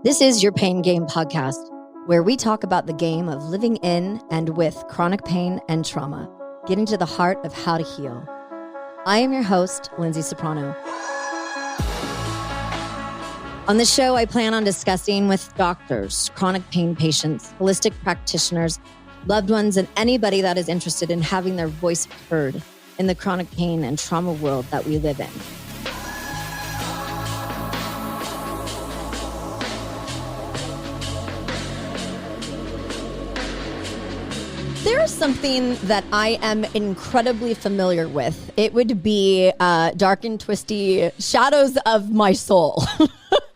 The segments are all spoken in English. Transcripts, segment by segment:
This is your Pain Game podcast, where we talk about the game of living in and with chronic pain and trauma, getting to the heart of how to heal. I am your host, Lyndsay Soprano. On the show, I plan on discussing with doctors, chronic pain patients, holistic practitioners, loved ones, and anybody that is interested in having their voice heard in the chronic pain and trauma world that we live in. There's something that I am incredibly familiar with. It would be dark and twisty shadows of my soul.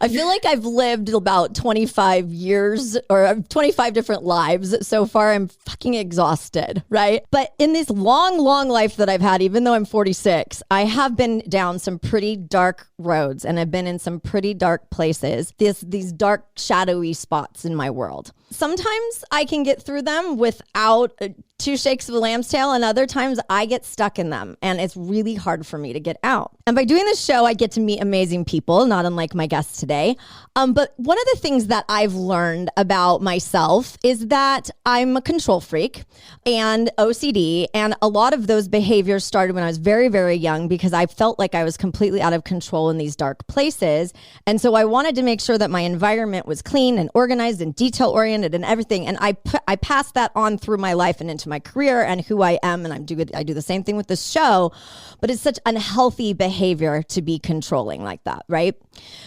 I feel like I've lived about 25 years or 25 different lives so far. I'm fucking exhausted, right? But in this long life that I've had, even though I'm 46, I have been down some pretty dark roads and I've been in some pretty dark places, these dark, shadowy spots in my world. Sometimes I can get through them without two shakes of a lamb's tail, and other times I get stuck in them and it's really hard for me to get out. And by doing this show, I get to meet amazing people, not unlike my guests today. But one of the things that I've learned about myself is that I'm a control freak and OCD, and a lot of those behaviors started when I was very, very young because I felt like I was completely out of control in these dark places. And so I wanted to make sure that my environment was clean and organized and detail-oriented and everything. And I passed that on through my life and into my career and who I am. And I do the same thing with this show, but it's such unhealthy behavior to be controlling like that, right?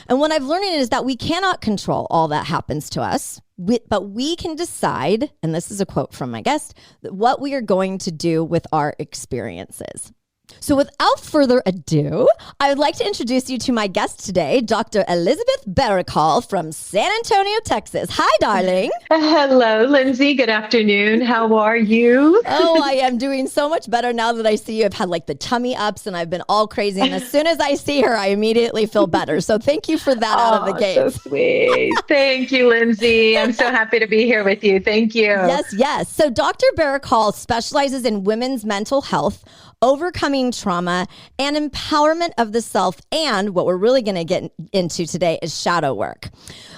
And what I've learned is that we cannot control all that happens to us, but we can decide, and this is a quote from my guest, what we are going to do with our experiences. So without further ado, I would like to introduce you to my guest today, Dr. Elizabeth Berrocal from San Antonio, Texas. Hi, darling. Hello, Lyndsay. Good afternoon. How are you? Oh, I am doing so much better now that I see you. I've had like the tummy ups and I've been all crazy. And as soon as I see her, I immediately feel better. So thank you for that out of the gate. So sweet. Thank you, Lyndsay. I'm so happy to be here with you. Thank you. Yes. So Dr. Berrocal specializes in women's mental health, overcoming trauma, and empowerment of the self. And what we're really going to get into today is shadow work.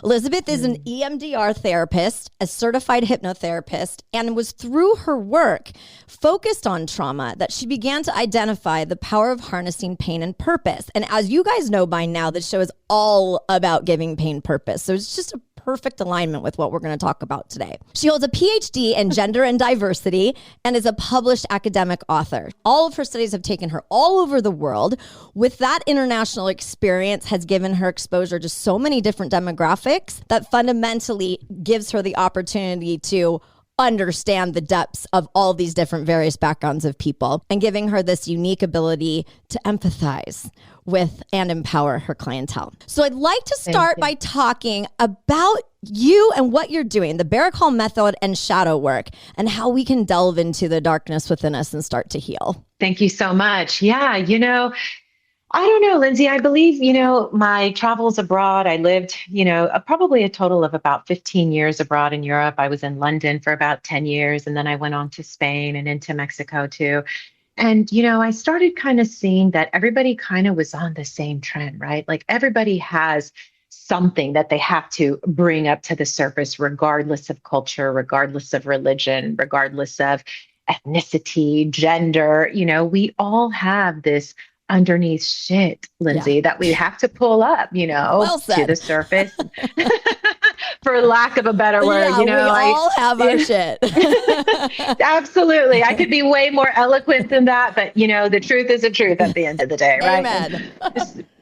Elizabeth is an EMDR therapist, a certified hypnotherapist, and was through her work focused on trauma that she began to identify the power of harnessing pain and purpose. And as you guys know by now, this show is all about giving pain purpose. So it's just a perfect alignment with what we're going to talk about today. She holds a PhD in gender and diversity and is a published academic author. All of her studies have taken her all over the world. With that international experience has given her exposure to so many different demographics that fundamentally gives her the opportunity to understand the depths of all these different various backgrounds of people and giving her this unique ability to empathize with and empower her clientele. So I'd like to start by talking about you and what you're doing, the Berrocal Method and shadow work, and how we can delve into the darkness within us and start to heal. Thank you so much. Yeah, I don't know, Lyndsay. I believe, my travels abroad, I lived, probably a total of about 15 years abroad in Europe. I was in London for about 10 years, and then I went on to Spain and into Mexico too. And, I started kind of seeing that everybody kind of was on the same trend, right? Like everybody has something that they have to bring up to the surface, regardless of culture, regardless of religion, regardless of ethnicity, gender. We all have this underneath shit, Lyndsay, that we have to pull up, to the surface. For lack of a better word, we all have our shit. Absolutely. I could be way more eloquent than that, but the truth is the truth at the end of the day, right? Amen.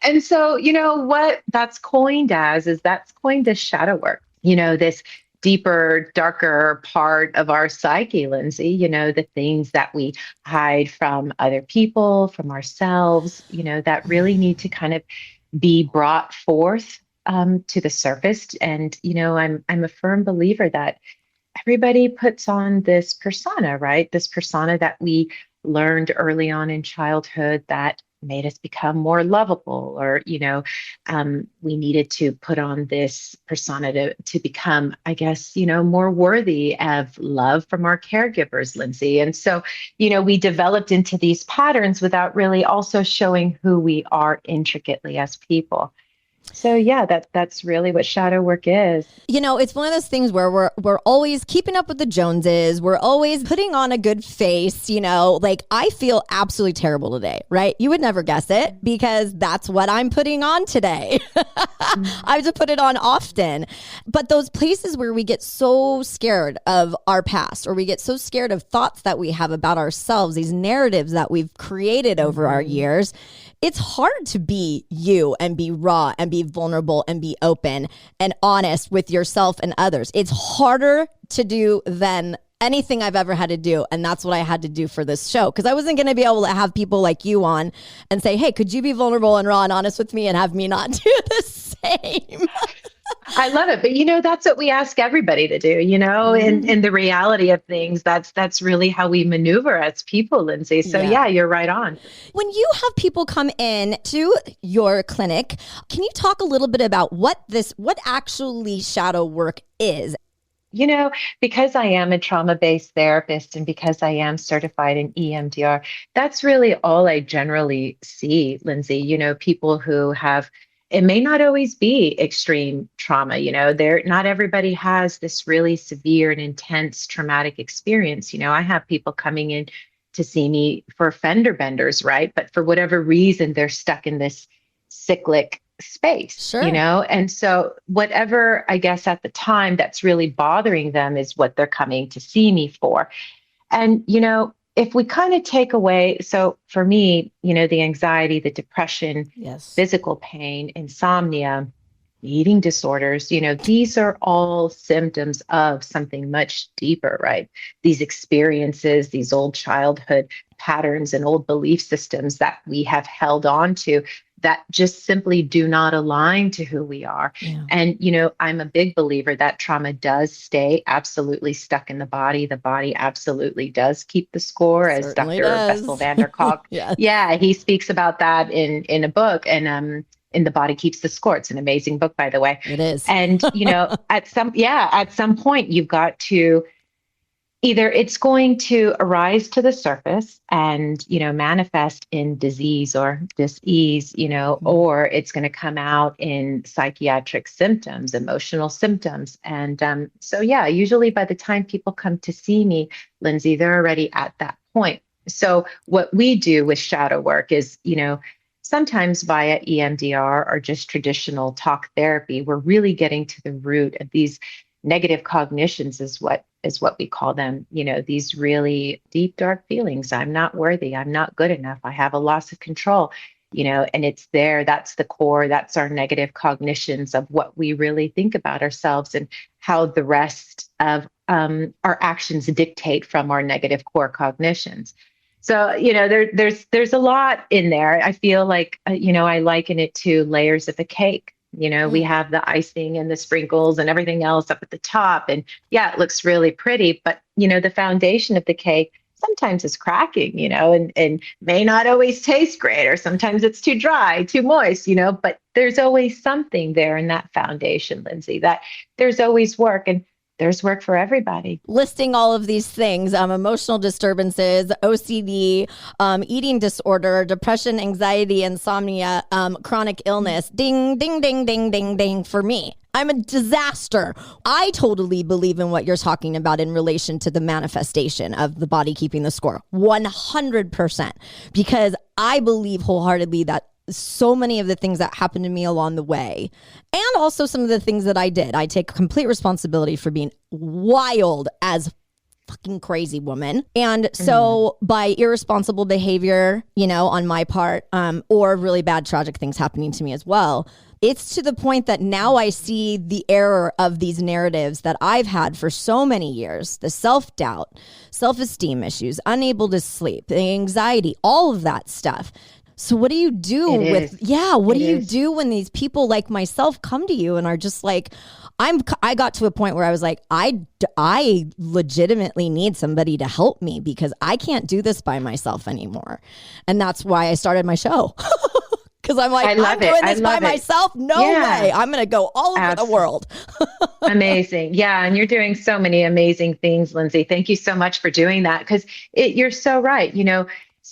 And so, what that's coined as shadow work, this deeper, darker part of our psyche, Lyndsay, the things that we hide from other people, from ourselves, that really need to kind of be brought forth to the surface. And, I'm a firm believer that everybody puts on this persona, right? This persona that we learned early on in childhood that made us become more lovable, or, we needed to put on this persona to become, I guess, more worthy of love from our caregivers, Lyndsay. And so, we developed into these patterns without really also showing who we are intricately as people. So yeah, that's really what shadow work is. You know, it's one of those things where we're always keeping up with the Joneses. We're always putting on a good face, you know, like I feel absolutely terrible today, right? You would never guess it because that's what I'm putting on today. I have to put it on often. But those places where we get so scared of our past, or we get so scared of thoughts that we have about ourselves, these narratives that we've created over our years, it's hard to be you and be raw and be vulnerable and be open and honest with yourself and others. It's harder to do than anything I've ever had to do. And that's what I had to do for this show, because I wasn't going to be able to have people like you on and say, hey, could you be vulnerable and raw and honest with me, and have me not do the same? I love it. But, that's what we ask everybody to do, in the reality of things. That's really how we maneuver as people, Lyndsay. So yeah, you're right on. When you have people come in to your clinic, can you talk a little bit about what actually shadow work is? Because I am a trauma-based therapist and because I am certified in EMDR, that's really all I generally see, Lyndsay. People who have, it may not always be extreme trauma. Not everybody has this really severe and intense traumatic experience. I have people coming in to see me for fender benders, right? But for whatever reason, they're stuck in this cyclic space, Sure. And so whatever, I guess, at the time that's really bothering them is what they're coming to see me for. And, if we kind of take away, so for me, the anxiety, the depression, physical pain, insomnia, eating disorders, these are all symptoms of something much deeper, right? These experiences, these old childhood patterns and old belief systems that we have held on to that just simply do not align to who we are. Yeah. And, I'm a big believer that trauma does stay absolutely stuck in the body. The body absolutely does keep the score, as Dr. Bessel van der Kolk. Yes. Yeah, he speaks about that in a book, and in The Body Keeps the Score. It's an amazing book, by the way. It is. And, at some point you've got to, either it's going to arise to the surface and, manifest in disease or dis-ease, or it's going to come out in psychiatric symptoms, emotional symptoms. And usually by the time people come to see me, Lyndsay, they're already at that point. So what we do with shadow work is, sometimes via EMDR or just traditional talk therapy, we're really getting to the root of these negative cognitions, is what we call them, these really deep, dark feelings. I'm not worthy. I'm not good enough. I have a loss of control, and it's there. That's the core. That's our negative cognitions of what we really think about ourselves and how the rest of our actions dictate from our negative core cognitions. So, there's a lot in there. I feel like, I liken it to layers of a cake. We have the icing and the sprinkles and everything else up at the top. And yeah, it looks really pretty, but, the foundation of the cake sometimes is cracking, and may not always taste great, or sometimes it's too dry, too moist, but there's always something there in that foundation, Lyndsay, that there's always work. And there's work for everybody. Listing all of these things, emotional disturbances, OCD, eating disorder, depression, anxiety, insomnia, chronic illness. Ding, ding, ding, ding, ding, ding for me. I'm a disaster. I totally believe in what you're talking about in relation to the manifestation of the body keeping the score. 100%. Because I believe wholeheartedly that so many of the things that happened to me along the way, and also some of the things that I did, I take complete responsibility for being wild as fucking crazy woman. And so by irresponsible behavior, on my part, or really bad tragic things happening to me as well, it's to the point that now I see the error of these narratives that I've had for so many years, the self-doubt, self-esteem issues, unable to sleep, the anxiety, all of that stuff. So what do you do what do you do when these people like myself come to you and are just like, I got to a point where I was like, I legitimately need somebody to help me because I can't do this by myself anymore. And that's why I started my show. Because I'm like, I'm doing this by myself? No way. I'm going to go all over the world. Amazing. Yeah. And you're doing so many amazing things, Lyndsay. Thank you so much for doing that, because you're so right.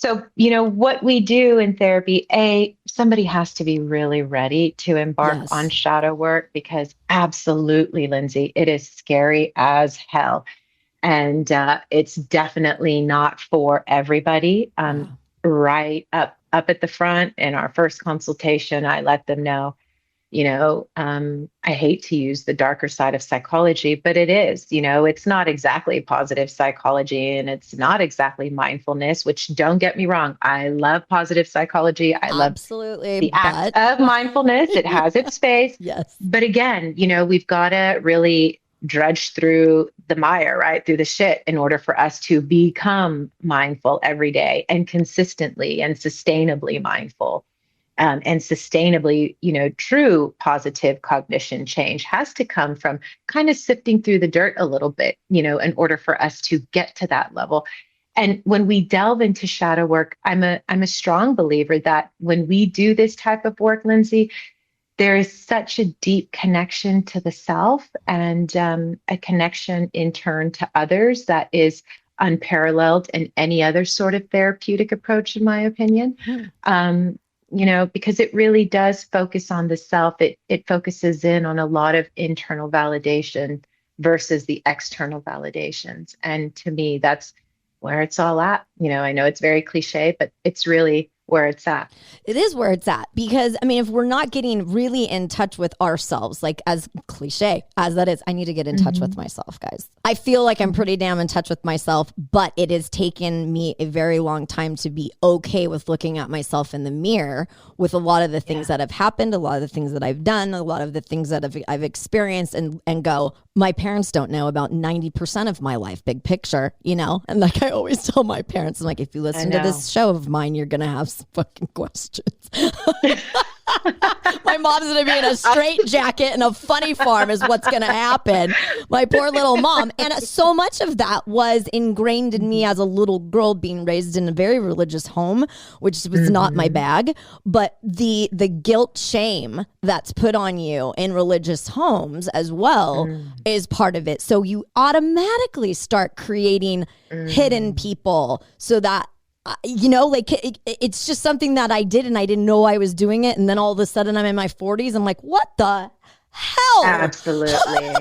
So, what we do in therapy, somebody has to be really ready to embark on Yes. shadow work because absolutely, Lyndsay, it is scary as hell. And it's definitely not for everybody. Yeah. Right up at the front in our first consultation, I let them know, I hate to use the darker side of psychology, but it is, it's not exactly positive psychology and it's not exactly mindfulness, which don't get me wrong. I love positive psychology. I love Absolutely. the act But of mindfulness. It has its space. yes. But again, we've got to really drudge through the mire, right? Through the shit in order for us to become mindful every day and consistently and sustainably mindful. And sustainably, true positive cognition change has to come from kind of sifting through the dirt a little bit, in order for us to get to that level. And when we delve into shadow work, I'm a strong believer that when we do this type of work, Lyndsay, there is such a deep connection to the self and a connection in turn to others that is unparalleled in any other sort of therapeutic approach, in my opinion. Because it really does focus on the self. It focuses in on a lot of internal validation versus the external validations. And to me, that's where it's all at. I know it's very cliche, but it's really where it's at. It is where it's at because, I mean, if we're not getting really in touch with ourselves, like as cliche as that is, I need to get in touch with myself, guys. I feel like I'm pretty damn in touch with myself, but it has taken me a very long time to be okay with looking at myself in the mirror with a lot of the things that have happened, a lot of the things that I've done, a lot of the things that I've experienced and go, my parents don't know about 90% of my life, big picture, And like I always tell my parents, I'm like, if you listen to this show of mine, you're going to have some fucking questions. My mom's going to be in a straight jacket and a funny farm is what's going to happen. My poor little mom. And so much of that was ingrained in me as a little girl being raised in a very religious home, which was not my bag. But the guilt, shame that's put on you in religious homes as well is part of it. So you automatically start creating hidden people so that it's just something that I did and I didn't know I was doing it. And then all of a sudden I'm in my 40s. I'm like, what the hell? Absolutely.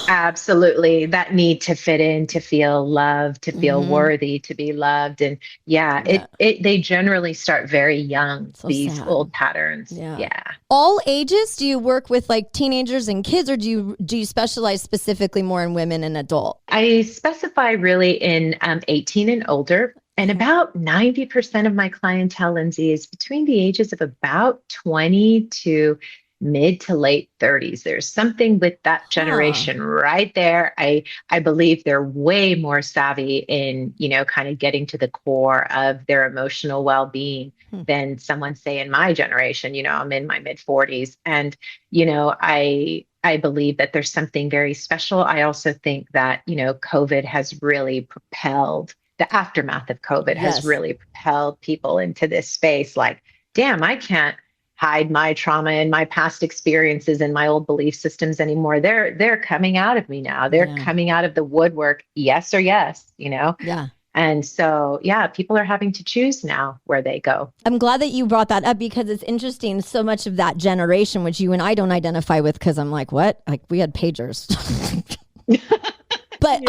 Absolutely. That need to fit in, to feel loved, to feel worthy, to be loved. And they generally start very young, So these sad. old patterns. Yeah. All ages? Do you work with like teenagers and kids, or do you specialize specifically more in women and adult? I specify really in 18 and older. And about 90% of my clientele, Lyndsay, is between the ages of about 20 to mid to late 30s. There's something with that generation right there. I believe they're way more savvy in, kind of getting to the core of their emotional well-being than someone, say, in my generation. I'm in my mid 40s. And, I believe that there's something very special. I also think that, COVID has really propelled the aftermath of COVID has really propelled people into this space. Like, damn, I can't hide my trauma and my past experiences and my old belief systems anymore. They're coming out of me now. They're coming out of the woodwork. Yes or yes, Yeah. And so, people are having to choose now where they go. I'm glad that you brought that up because it's interesting. So much of that generation, which you and I don't identify with, because I'm like, what? Like we had pagers. But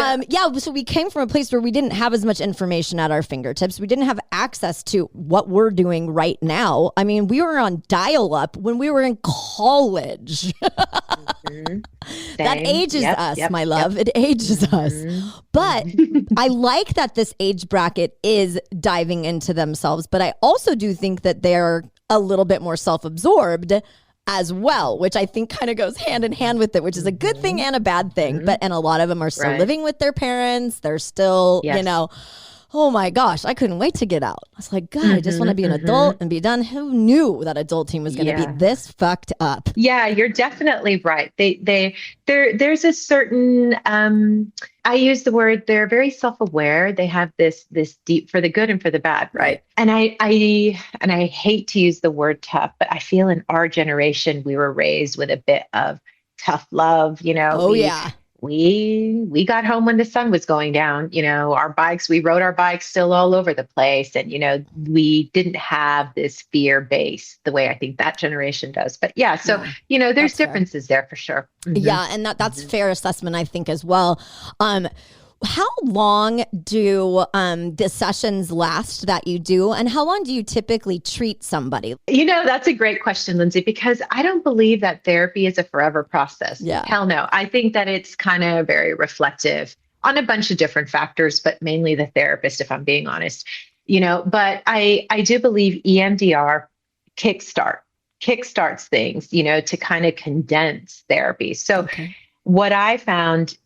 so we came from a place where we didn't have as much information at our fingertips. We didn't have access to what we're doing right now. I mean, we were on dial-up when we were in college. That ages us, my love. It ages us. But I like that this age bracket is diving into themselves. But I also do think that they're a little bit more self-absorbed as well, which I think kind of goes hand in hand with it, which is a good thing and a bad thing. And a lot of them are still living with their parents. They're still, oh my gosh, I couldn't wait to get out. I was like, God, I just want to be an adult and be done. Who knew that adulting was going to be this fucked up? Yeah, you're definitely right. There's a certain, I use the word, they're very self-aware. They have this deep, for the good and for the bad, right? And I hate to use the word tough, but I feel in our generation, we were raised with a bit of tough love, we got home when the sun was going down. Our bikes, we rode our bikes still all over the place. And, we didn't have this fear base the way I think that generation does. But yeah, so, there's differences there for sure. Yeah. And that's fair assessment, I think, as well. How long do the sessions last that you do? And how long do you typically treat somebody? That's a great question, Lyndsay, because I don't believe that therapy is a forever process. Yeah. Hell no. I think that it's kind of very reflective on a bunch of different factors, but mainly the therapist, if I'm being honest. But I do believe EMDR kickstarts things, to kind of condense therapy. So what I found,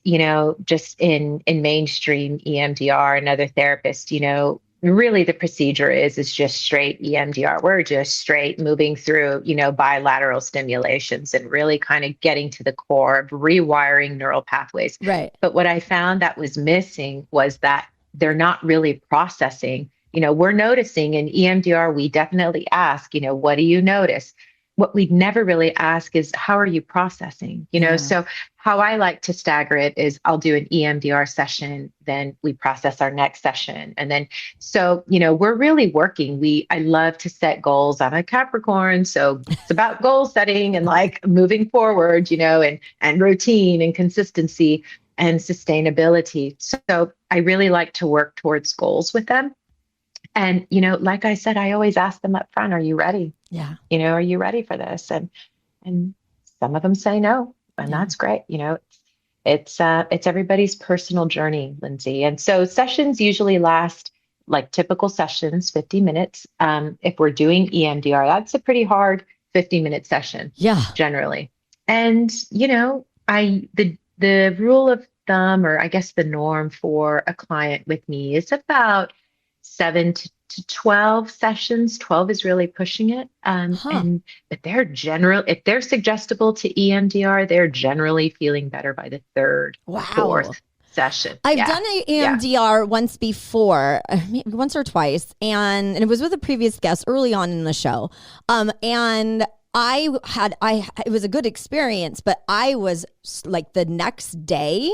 just in mainstream EMDR and other therapists, really the procedure is just straight EMDR. We're just straight moving through, bilateral stimulations and really kind of getting to the core of rewiring neural pathways. Right. But what I found that was missing was that they're not really processing. We're noticing in EMDR, we definitely ask, what do you notice? What we'd never really ask is, how are you processing? So how I like to stagger it is I'll do an EMDR session, then we process our next session. And then, so, we're really working. I love to set goals. I'm a Capricorn. So it's about goal setting and like moving forward, and routine and consistency and sustainability. So I really like to work towards goals with them. And, like I said, I always ask them up front, are you ready? Yeah. Are you ready for this? And some of them say no, and that's great. It's everybody's personal journey, Lyndsay. And so sessions usually last, like typical sessions, 50 minutes. If we're doing EMDR, that's a pretty hard 50-minute session. Yeah. Generally. And, the rule of thumb, or I guess the norm for a client with me, is about 7 to 12 sessions. 12 is really pushing it. But if they're suggestible to EMDR, they're generally feeling better by the third, fourth session. I've done an EMDR once before, maybe once or twice, and it was with a previous guest early on in the show. And it was a good experience, but I was like, the next day,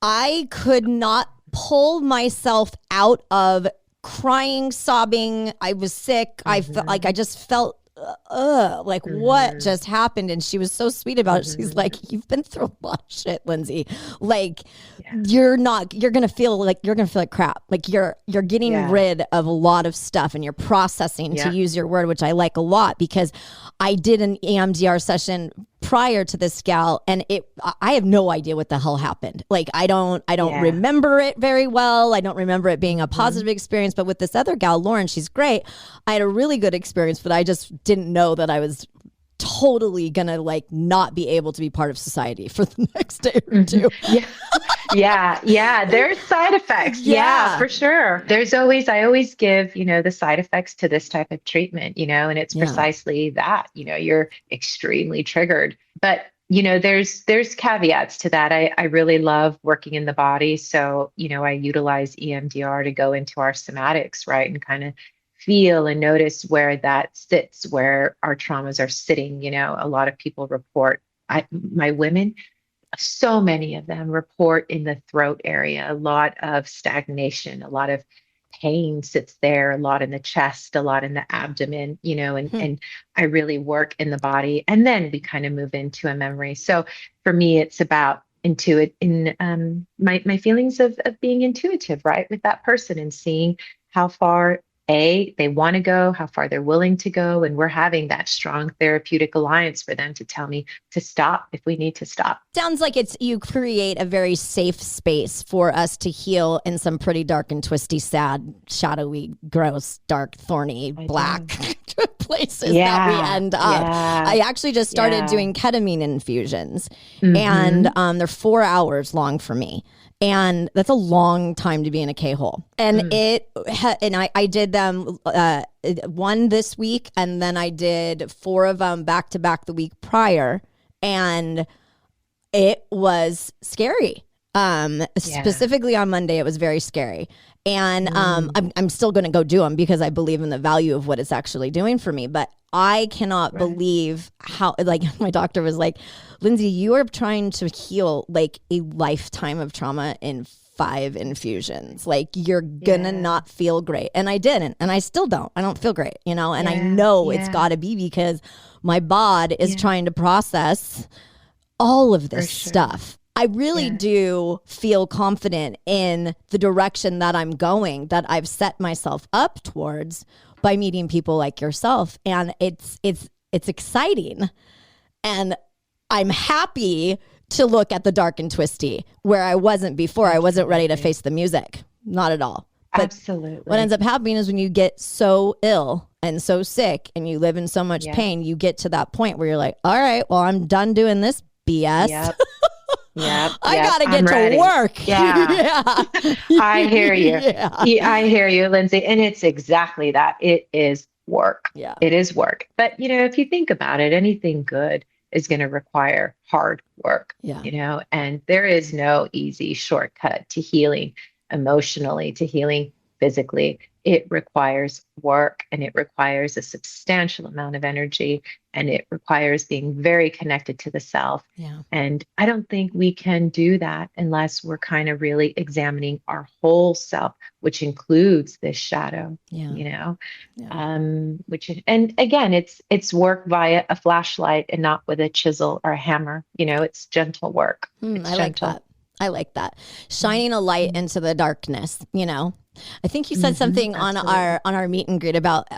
I could not pull myself out of crying, sobbing. I was sick. I felt like I just felt what just happened? And she was so sweet about it. She's like, you've been through a lot of shit, Lyndsay. Like, you're gonna feel like crap. Like you're getting rid of a lot of stuff and you're processing, to use your word, which I like a lot, because I did an EMDR session prior to this gal, and I have no idea what the hell happened. Like, I don't remember it very well. I don't remember it being a positive experience, but with this other gal, Lauren, she's great. I had a really good experience, but I just didn't know that I was totally gonna like not be able to be part of society for the next day or two. There's side effects. Yeah, for sure. I always give, the side effects to this type of treatment, and it's precisely that, you're extremely triggered. But, there's caveats to that. I really love working in the body. So, I utilize EMDR to go into our somatics, right? And kind of feel and notice where that sits, where our traumas are sitting. A lot of people report, my women, so many of them report in the throat area, a lot of stagnation, a lot of pain sits there, a lot in the chest, a lot in the abdomen, and I really work in the body. And then we kind of move into a memory. So for me, it's about my feelings of being intuitive, right, with that person, and seeing how far they want to go, how far they're willing to go. And we're having that strong therapeutic alliance for them to tell me to stop if we need to stop. Sounds like you create a very safe space for us to heal in some pretty dark and twisty, sad, shadowy, gross, dark, thorny, black places that we end up. I actually just started doing ketamine infusions, and they're 4 hours long for me. And that's a long time to be in a K-hole. And I did them one this week, and then I did 4 of them back to back the week prior. And it was scary. Specifically on Monday, it was very scary. And I'm still going to go do them because I believe in the value of what it's actually doing for me. But I cannot believe how, like, my doctor was like, Lyndsay, you are trying to heal like a lifetime of trauma in 5 infusions. Like, you're gonna not feel great. And I didn't, and I still don't. I don't feel great, and I know it's gotta be because my bod is trying to process all of this stuff. I really do feel confident in the direction that I'm going, that I've set myself up towards by meeting people like yourself. And it's exciting. And I'm happy to look at the dark and twisty where I wasn't before. I wasn't ready to face the music. Not at all. But Absolutely. What ends up happening is when you get so ill and so sick and you live in so much pain, you get to that point where you're like, all right, well, I'm done doing this BS. I gotta get to work. I hear you. I hear you, Lyndsay. And it's exactly that. It is work. It is work. But, if you think about it, anything good is going to require hard work, and there is no easy shortcut to healing emotionally, to healing physically. It requires work, and it requires a substantial amount of energy, and it requires being very connected to the self. And I don't think we can do that unless we're kind of really examining our whole self, which includes this shadow, and again, it's work via a flashlight and not with a chisel or a hammer. It's gentle work. I like that. Shining a light into the darkness, I think you said something on our meet and greet about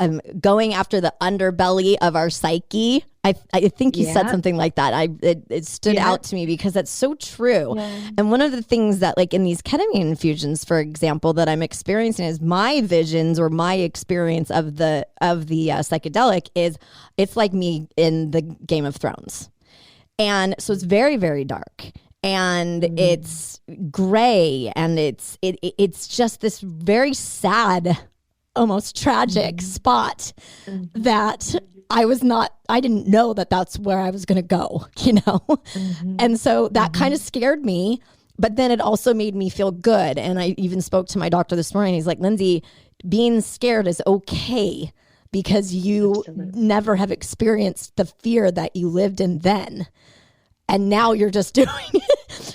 going after the underbelly of our psyche. I think you said something like that. It stood out to me because that's so true. And one of the things that, like, in these ketamine infusions, for example, that I'm experiencing is my visions or my experience of the psychedelic is it's like me in the Game of Thrones. And so it's very, very dark. And it's gray, and it's just this very sad, almost tragic spot that I didn't know that that's where I was going to go, And so that kind of scared me, but then it also made me feel good. And I even spoke to my doctor this morning. He's like, Lyndsay, being scared is okay because you never have experienced the fear that you lived in then. And now you're just doing it.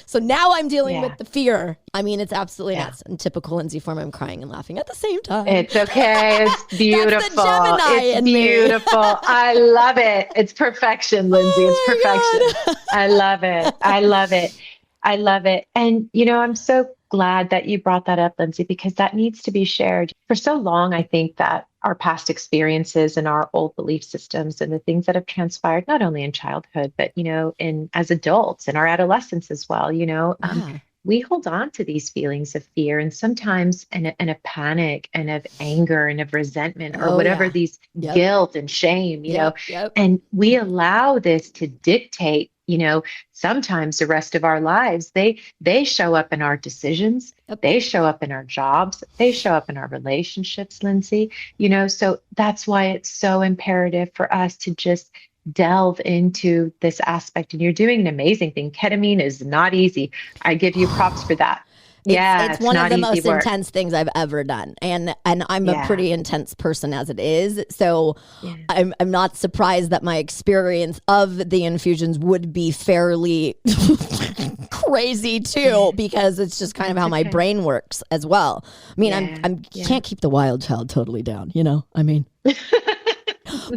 So now I'm dealing with the fear. I mean, it's absolutely nuts. In typical Lyndsay form, I'm crying and laughing at the same time. It's okay. It's beautiful. That's the Gemini it's in beautiful. Me. I love it. It's perfection, Lyndsay. It's perfection. I love it. I love it. I love it. And, I'm so glad that you brought that up, Lyndsay, because that needs to be shared. For so long, I think that our past experiences and our old belief systems and the things that have transpired, not only in childhood, but, as adults and our adolescence as well, we hold on to these feelings of fear and sometimes and of panic and of anger and of resentment or whatever these guilt and shame, and we allow this to dictate, sometimes the rest of our lives. They show up in our decisions. They show up in our jobs. They show up in our relationships, Lyndsay, so that's why it's so imperative for us to just delve into this aspect. And you're doing an amazing thing. Ketamine is not easy. I give you props for that. It's one of the most intense things I've ever done. And I'm a pretty intense person as it is. So I'm not surprised that my experience of the infusions would be fairly crazy too, because it's just kind of how my brain works as well. I mean, I can't keep the wild child totally down, I mean.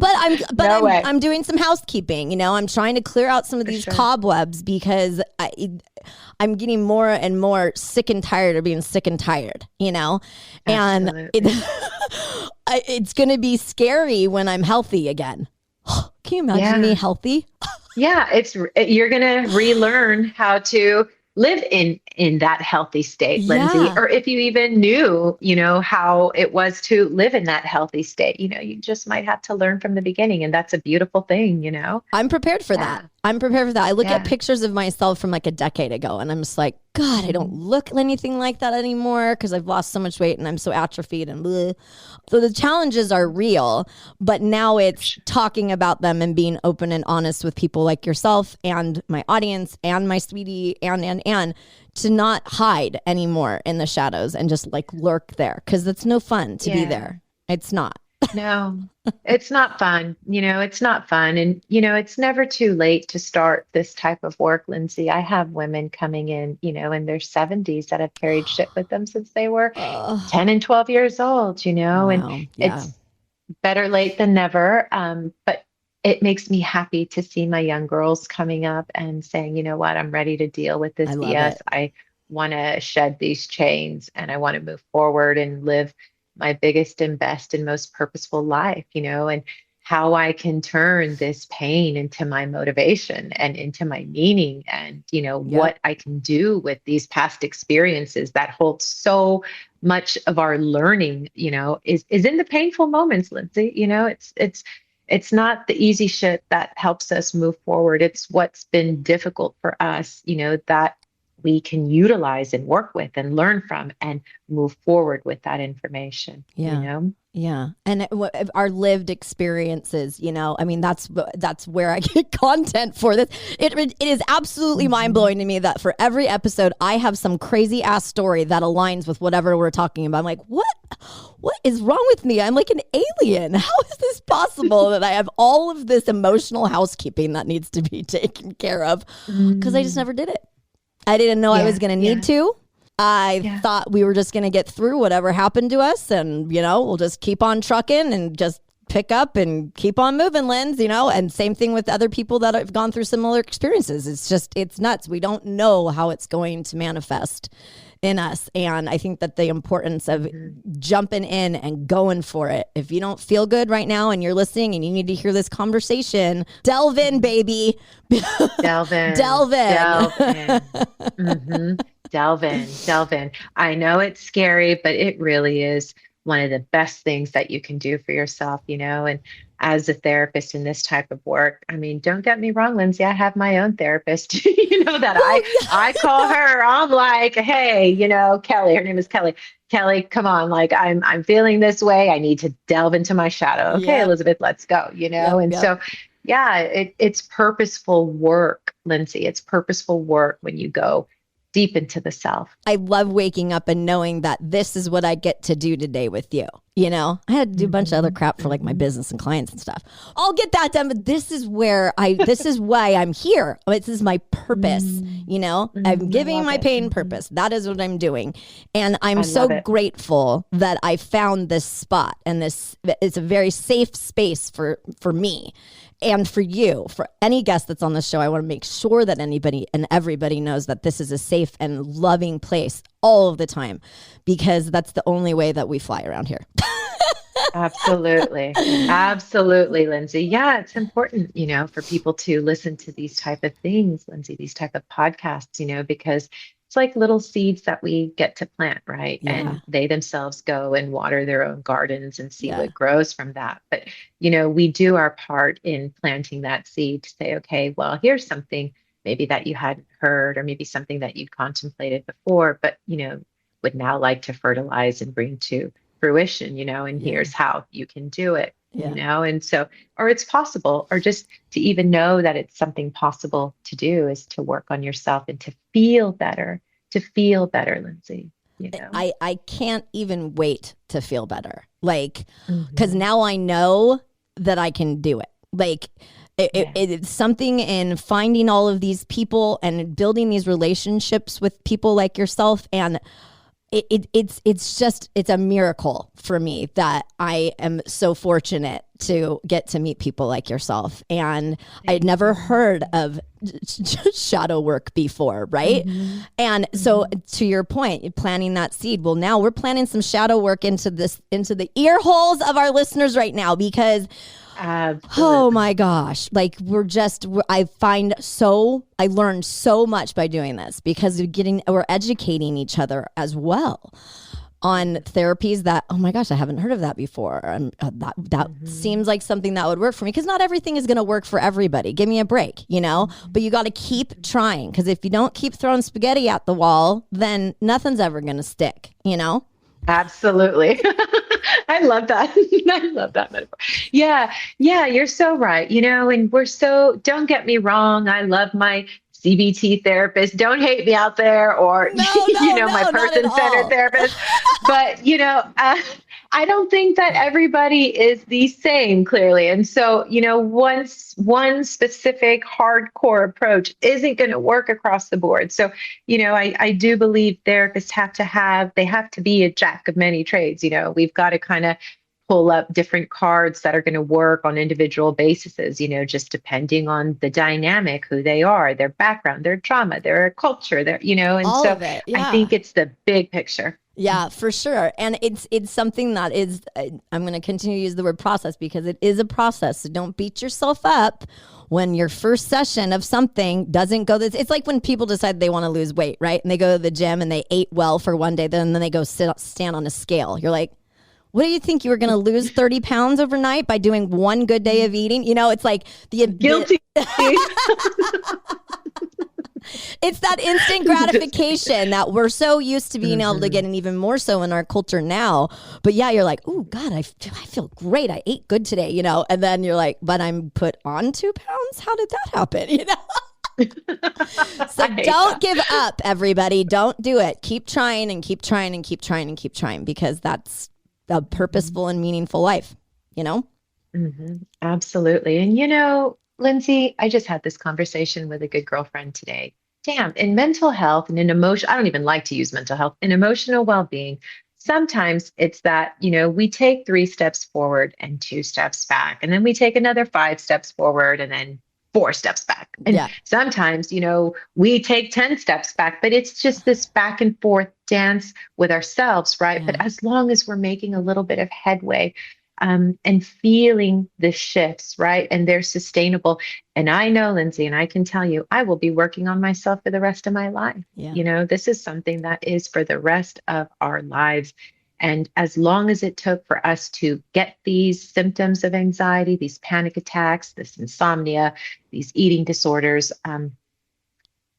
I'm doing some housekeeping, I'm trying to clear out some of these cobwebs because I'm getting more and more sick and tired of being sick and tired, and it's going to be scary when I'm healthy again. Can you imagine me healthy? You're going to relearn how to live in that healthy state, Lyndsay, or if you even knew, how it was to live in that healthy state, you just might have to learn from the beginning. And that's a beautiful thing, I'm prepared for that. I'm prepared for that. I look Yeah. at pictures of myself from like a decade ago and I'm just like, God, I don't look anything like that anymore because I've lost so much weight and I'm so atrophied and bleh. So the challenges are real, but now it's talking about them and being open and honest with people like yourself and my audience and my sweetie and to not hide anymore in the shadows and just like lurk there because it's no fun to be there. It's not. No, it's not fun. It's not fun. And, it's never too late to start this type of work, Lyndsay. I have women coming in their 70s that have carried shit with them since they were 10 and 12 years old, Wow. and it's better late than never. But it makes me happy to see my young girls coming up and saying, you know what, I'm ready to deal with this BS. I want to shed these chains and I want to move forward and live my biggest and best and most purposeful life, and how I can turn this pain into my motivation and into my meaning and, what I can do with these past experiences that hold so much of our learning, is in the painful moments, Lyndsay. It's not the easy shit that helps us move forward. It's what's been difficult for us, that we can utilize and work with and learn from and move forward with that information. Yeah. And our lived experiences, I mean, that's where I get content for this. It is absolutely mind blowing to me that for every episode, I have some crazy ass story that aligns with whatever we're talking about. I'm like, what is wrong with me? I'm like an alien. How is this possible that I have all of this emotional housekeeping that needs to be taken care of? Because I just never did it. I didn't know I was going to need to. I thought we were just going to get through whatever happened to us and, we'll just keep on trucking and just pick up and keep on moving, Linds, and same thing with other people that have gone through similar experiences. It's nuts. We don't know how it's going to manifest in us. And I think that the importance of jumping in and going for it. If you don't feel good right now and you're listening and you need to hear this conversation, delve in, baby. Delve in. Delve in. Delve in. I know it's scary, but it really is one of the best things that you can do for yourself, and as a therapist in this type of work, I mean, don't get me wrong, Lyndsay, I have my own therapist, that I call her. I'm like, hey, Kelly, her name is Kelly. Kelly, come on. Like I'm feeling this way. I need to delve into my shadow. Okay, Elizabeth, let's go, So it's purposeful work, Lyndsay. It's purposeful work when you go deep into the self. I love waking up and knowing that this is what I get to do today with you. I had to do a bunch of other crap for like my business and clients and stuff. I'll get that done, but this is why I'm here. This is my purpose. I'm giving my pain purpose. That is what I'm doing. And I'm so grateful that I found this spot, and this is a very safe space for me. And for you, for any guest that's on the show, I want to make sure that anybody and everybody knows that this is a safe and loving place all of the time, because that's the only way that we fly around here. Absolutely. Absolutely, Lyndsay. Yeah, it's important, for people to listen to these type of things, Lyndsay, these type of podcasts, because it's like little seeds that we get to plant, right? Yeah. And they themselves go and water their own gardens and see what grows from that. But, we do our part in planting that seed to say, okay, well, here's something maybe that you hadn't heard, or maybe something that you'd contemplated before, but, would now like to fertilize and bring to fruition, and here's how you can do it, and so, or it's possible, or just to even know that it's something possible to do is to work on yourself and to feel better, Lyndsay. I can't even wait to feel better. Like, because now I know that I can do it. Like, it's something in finding all of these people and building these relationships with people like yourself. And it's a miracle for me that I am so fortunate to get to meet people like yourself. And I'd never heard of shadow work before, right? And so to your point, planting that seed. Well, now we're planting some shadow work into the ear holes of our listeners right now, because oh my gosh, like I learned so much by doing this, because we're educating each other as well on therapies that, oh my gosh, I haven't heard of that before. That seems like something that would work for me, because not everything is going to work for everybody. Give me a break, but you got to keep trying, because if you don't keep throwing spaghetti at the wall, then nothing's ever going to stick, Absolutely. I love that. I love that metaphor. Yeah. Yeah. You're so right. And don't get me wrong. I love my CBT therapist. Don't hate me out there, or, my person-centered therapist. But, I don't think that everybody is the same, clearly. And so, one specific hardcore approach isn't going to work across the board. So, I do believe therapists have to be a jack of many trades. We've got to kind of pull up different cards that are going to work on individual bases, just depending on the dynamic, who they are, their background, their trauma, their culture, and all so of it. Yeah. I think it's the big picture. Yeah, for sure. And it's something that is, I'm going to continue to use the word process, because it is a process. So don't beat yourself up when your first session of something doesn't go it's like when people decide they want to lose weight, right? And they go to the gym and they ate well for one day, then they go stand on a scale. You're like, what do you think, you were going to lose 30 pounds overnight by doing one good day of eating? It's like guilty. It's that instant gratification that we're so used to being able to get, and even more so in our culture now. But yeah, you're like, oh God, I feel great. I ate good today, and then you're like, but I'm put on 2 pounds. How did that happen? So don't give up, everybody. Don't do it. Keep trying and keep trying and keep trying and keep trying, because that's a purposeful and meaningful life, Absolutely. And Lyndsay, I just had this conversation with a good girlfriend today. Damn, in mental health and in emotion, I don't even like to use mental health, in emotional well-being, sometimes it's that, we take 3 steps forward and 2 steps back, and then we take another 5 steps forward and then 4 steps back. And sometimes, we take 10 steps back, but it's just this back and forth dance with ourselves, right? Yeah. But as long as we're making a little bit of headway, and feeling the shifts, right? And they're sustainable. And I know, Lyndsay, and I can tell you, I will be working on myself for the rest of my life. Yeah. This is something that is for the rest of our lives. And as long as it took for us to get these symptoms of anxiety, these panic attacks, this insomnia, these eating disorders,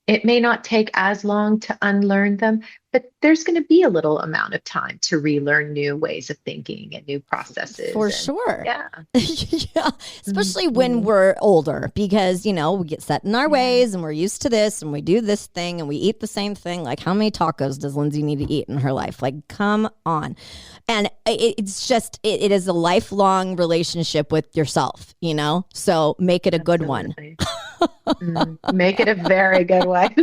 it may not take as long to unlearn them, but there's going to be a little amount of time to relearn new ways of thinking and new processes. For sure. Yeah. Yeah. Especially when we're older, because, we get set in our ways and we're used to this and we do this thing and we eat the same thing. Like, how many tacos does Lyndsay need to eat in her life? Like, come on. And it's just, it is a lifelong relationship with yourself, so make it a good one. Make it a very good one.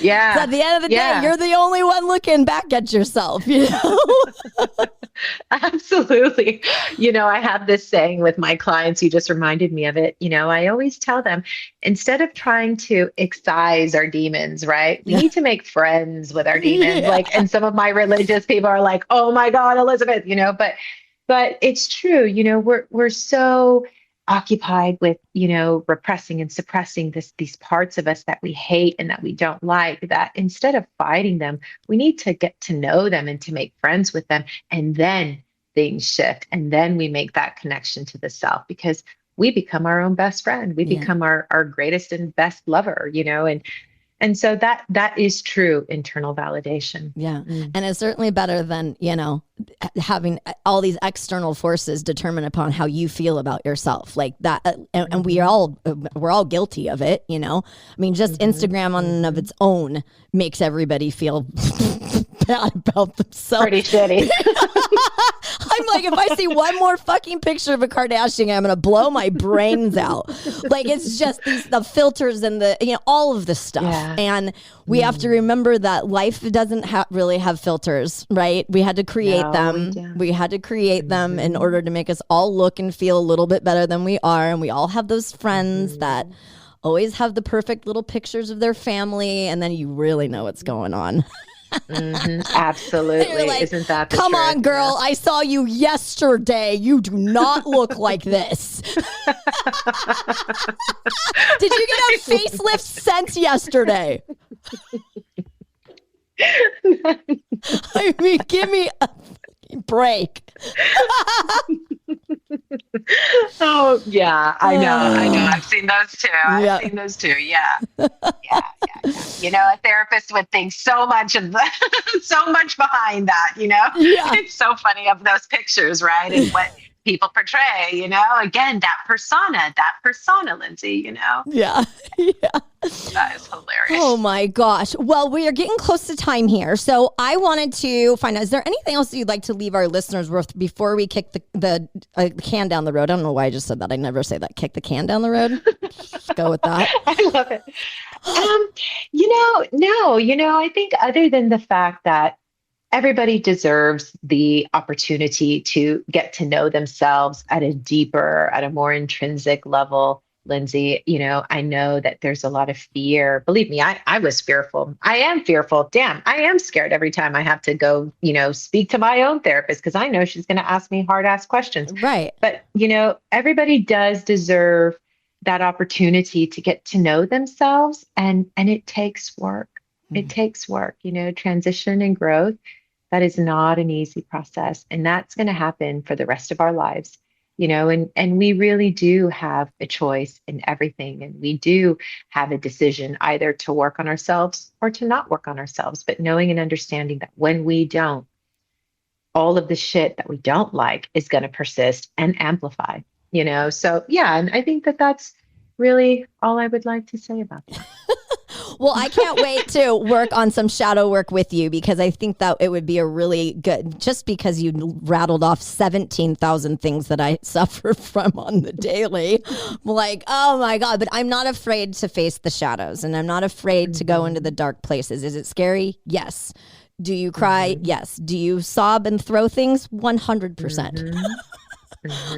Yeah. So at the end of the day, you're the only one looking back at yourself, Absolutely. I have this saying with my clients, you just reminded me of it. I always tell them, instead of trying to excise our demons, right? We need to make friends with our demons. And some of my religious people are like, oh my God, Elizabeth, but it's true. We're so occupied with, repressing and suppressing these parts of us that we hate and that we don't like, that instead of fighting them, we need to get to know them and to make friends with them. And then things shift. And then we make that connection to the self, because we become our own best friend. We become our greatest and best lover, and so that is true internal validation. Yeah. And it's certainly better than, having all these external forces determine upon how you feel about yourself, like that. And we're all guilty of it. I mean, just Instagram on and of its own makes everybody feel bad about themselves. Pretty shitty. I'm like, if I see one more fucking picture of a Kardashian, I'm going to blow my brains out. Like, it's just the filters and all of the stuff. Yeah. And we have to remember that life doesn't really have filters, right? We had to create them. We had to create them in order to make us all look and feel a little bit better than we are. And we all have those friends that always have the perfect little pictures of their family. And then you really know what's going on. Absolutely. Like, isn't that the come truth? On, girl, I saw you yesterday. You do not look like this. Did you get a facelift since yesterday? I mean, give me a fucking break. Oh, yeah, I know. I've seen those too. I've seen those too. Yeah. Yeah. You know, a therapist would think so much of so much behind that, you know? Yeah. It's so funny of those pictures, right? And what people portray, you know? Again, that persona, Lyndsay, you know? Yeah. That is hilarious. Oh my gosh. Well, we are getting close to time here. So I wanted to find out, is there anything else you'd like to leave our listeners with before we kick the can down the road? I don't know why I just said that. I never say that. Kick the can down the road. Just go with that. I love it. No, I think other than the fact that everybody deserves the opportunity to get to know themselves at a more intrinsic level. Lyndsay, you know, I know that there's a lot of fear. Believe me, I was fearful. I am fearful. Damn, I am scared every time I have to go, you know, speak to my own therapist because I know she's going to ask me hard ass questions. Right. But, you know, everybody does deserve that opportunity to get to know themselves. And it takes work. It takes work, you know, transition and growth. That is not an easy process. And that's going to happen for the rest of our lives. You know, and we really do have a choice in everything. And we do have a decision either to work on ourselves or to not work on ourselves. But knowing and understanding that when we don't, all of the shit that we don't like is going to persist and amplify, you know? So, yeah, and I think that that's really all I would like to say about that. Well, I can't wait to work on some shadow work with you because I think that it would be a really good, just because you rattled off 17,000 things that I suffer from on the daily. I'm like, oh my God, but I'm not afraid to face the shadows and I'm not afraid to go into the dark places. Is it scary? Yes. Do you cry? Yes. Do you sob and throw things? 100%.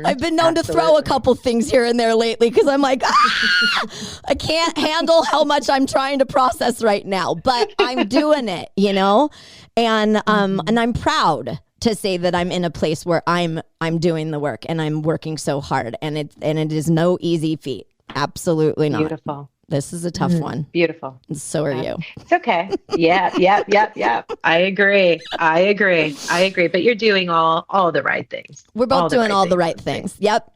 I've been known to throw a couple things here and there lately because I'm like, I can't handle how much I'm trying to process right now, but I'm doing it, you know? And I'm proud to say that I'm in a place where I'm doing the work and I'm working so hard and it is no easy feat. Absolutely not. Beautiful. This is a tough one. Beautiful. And so are you. It's okay. Yeah. I agree. But you're doing all the right things. We're both doing all the right things. Yep.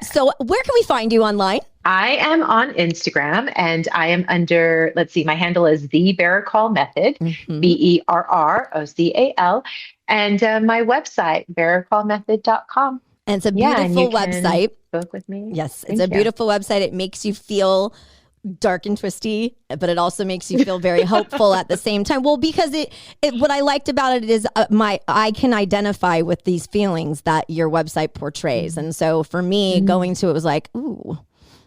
So where can we find you online? I am on Instagram and I am under, my handle is the Berrocal Method, BERROCAL, and my website, berrocalmethod.com. And it's a beautiful website. Book with me. Yes, it's a beautiful website. It makes you feel dark and twisty, but it also makes you feel very hopeful at the same time. Well, because it what I liked about it is I can identify with these feelings that your website portrays. And so for me, going to it was like, ooh,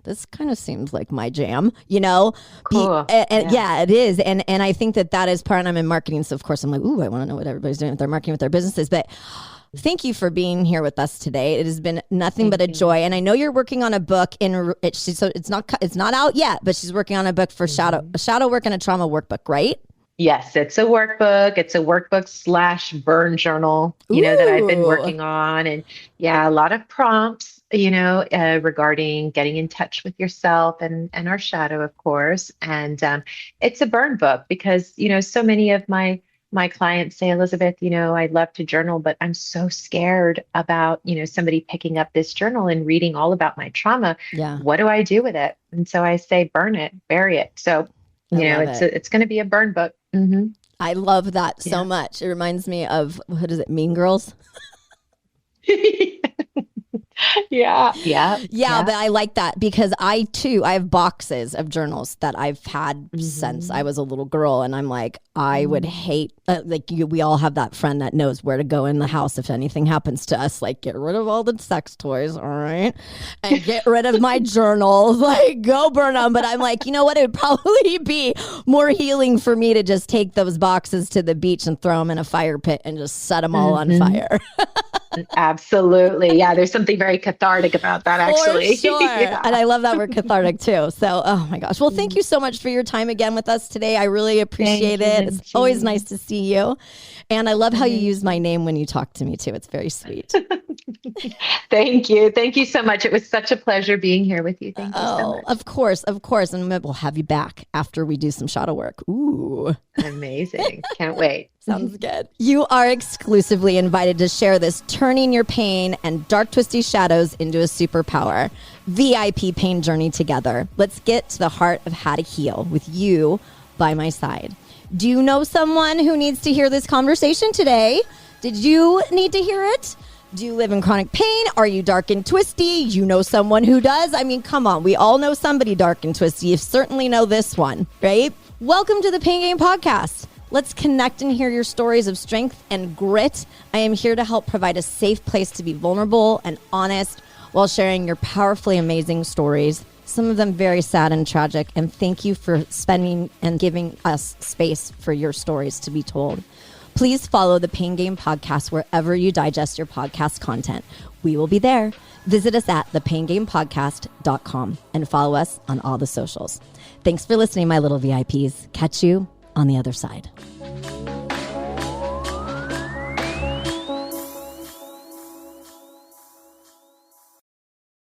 this kind of seems like my jam, you know? Cool. Yeah, it is. And I think that is part, and I'm in marketing. So of course I'm like, ooh, I want to know what everybody's doing with their marketing, with their businesses. But thank you for being here with us today. It has been nothing but a joy. And I know you're working on a book so it's not out yet, but she's working on a book for shadow work and a trauma workbook, right? Yes, it's a workbook. It's a workbook / burn journal, that I've been working on. And a lot of prompts, regarding getting in touch with yourself and our shadow, of course. And it's a burn book because, so many of my clients say, Elizabeth, I'd love to journal, but I'm so scared about, somebody picking up this journal and reading all about my trauma. Yeah. What do I do with it? And so I say, burn it, bury it. So, it's going to be a burn book. Mm-hmm. I love that so much. It reminds me of, what is it? Mean Girls? Yeah. But I like that because I have boxes of journals that I've had since I was a little girl. And I'm like, I would hate, we all have that friend that knows where to go in the house if anything happens to us, like get rid of all the sex toys, all right? And get rid of my journals, like go burn them. But I'm like, you know what? It would probably be more healing for me to just take those boxes to the beach and throw them in a fire pit and just set them all on fire. Absolutely. Yeah. There's something very cathartic about that, actually. For sure. And I love that word cathartic too. So, oh my gosh. Well, thank you so much for your time again with us today. I really appreciate it. It's always nice to see you. And I love how you use my name when you talk to me too. It's very sweet. Thank you. Thank you so much. It was such a pleasure being here with you. Thank you so much. Of course. And we'll have you back after we do some shadow work. Ooh. Amazing. Can't wait. Sounds good. You are exclusively invited to share this turning your pain and dark, twisty shadows into a superpower VIP pain journey together. Let's get to the heart of how to heal with you by my side. Do you know someone who needs to hear this conversation today? Did you need to hear it? Do you live in chronic pain? Are you dark and twisty? You know someone who does? I mean, come on. We all know somebody dark and twisty. You certainly know this one, right? Welcome to the Pain Game Podcast. Let's connect and hear your stories of strength and grit. I am here to help provide a safe place to be vulnerable and honest while sharing your powerfully amazing stories, some of them very sad and tragic. And thank you for spending and giving us space for your stories to be told. Please follow the Pain Game Podcast wherever you digest your podcast content. We will be there. Visit us at thepaingamepodcast.com and follow us on all the socials. Thanks for listening, my little VIPs. Catch you on the other side.